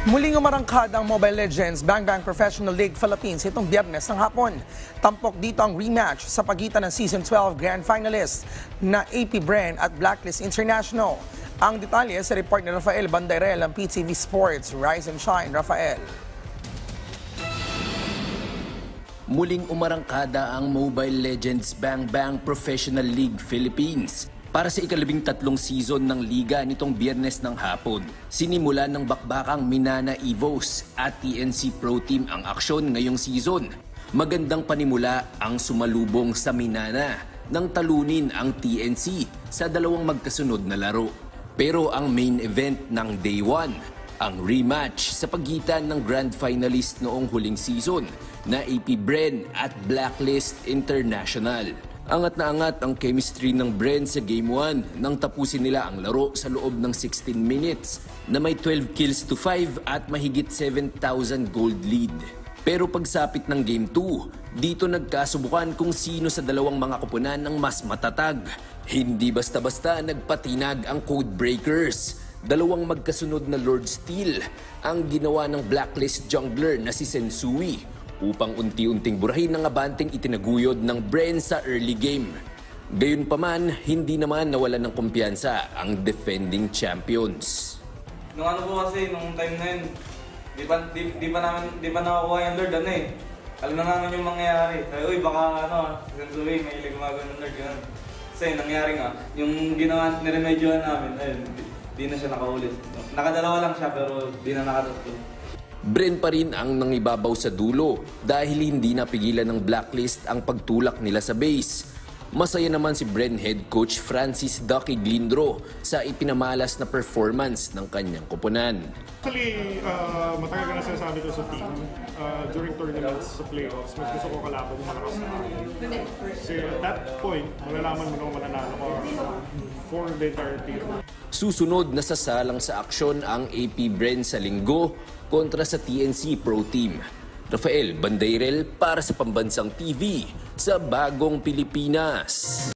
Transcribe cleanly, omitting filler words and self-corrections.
Muling umarangkad ang Mobile Legends Bang Bang Professional League Philippines itong Biyernes ng hapon. Tampok dito ang rematch sa pagitan ng Season 12 Grand Finalists na AP Bren at Blacklist International. Ang detalye sa report ni Rafael Bandairel ng PTV Sports. Rise and shine, Rafael. Muling umarangkada ang Mobile Legends Bang Bang Professional League Philippines para sa ika-13 season ng liga nitong Biyernes ng hapon. Sinimulan ng bakbakang Minana Evos at TNC Pro Team ang aksyon ngayong season. Magandang panimula ang sumalubong sa Minana nang talunin ang TNC sa dalawang magkasunod na laro. Pero ang main event ng Day 1, ang rematch sa pagitan ng grand finalist noong huling season na AP Bren at Blacklist International. Angat na angat ang chemistry ng Bren sa Game 1 nang tapusin nila ang laro sa loob ng 16 minutes na may 12 kills to 5 at mahigit 7,000 gold lead. Pero pagsapit ng Game 2, dito nagkasubukan kung sino sa dalawang mga koponan ang mas matatag. Hindi basta-basta nagpatinag ang Codebreakers. Dalawang magkasunod na Lord Steel ang ginawa ng Blacklist jungler na si Sensui upang unti-unting burahin ng abanteng itinaguyod ng Bren sa early game. Gayunpaman, hindi naman nawalan ng kumpiyansa ang defending champions. Nung ano po kasi, nung time na yun, di pa nakakuha yung Lord, alam na naman yung mangyayari. Sabi, uy, baka Sensui, may ilig gumagawa ng Lord, gano'n. Kasi nangyari nga, yung ginawa, niremedyohan namin, ayun, di na siya nakaulit. Nakadalawa lang siya, pero di na nakatatlo. Bren pa rin ang nangibabaw sa dulo dahil hindi napigilan ng Blacklist ang pagtulak nila sa base. Masaya naman si Bren head coach Francis Ducky Glindro sa ipinamalas na performance ng kanyang koponan. Actually, matagal na sinasabi ko sa team, during tournaments sa playoffs, mas gusto ko kalaban yung malakas na akin. Kasi at that point, malalaman mo kung mananalo ko for the entire team. Susunod na sasalang sa aksyon ang AP Bren sa linggo kontra sa TNC Pro Team. Rafael Bandairel para sa Pambansang TV sa Bagong Pilipinas.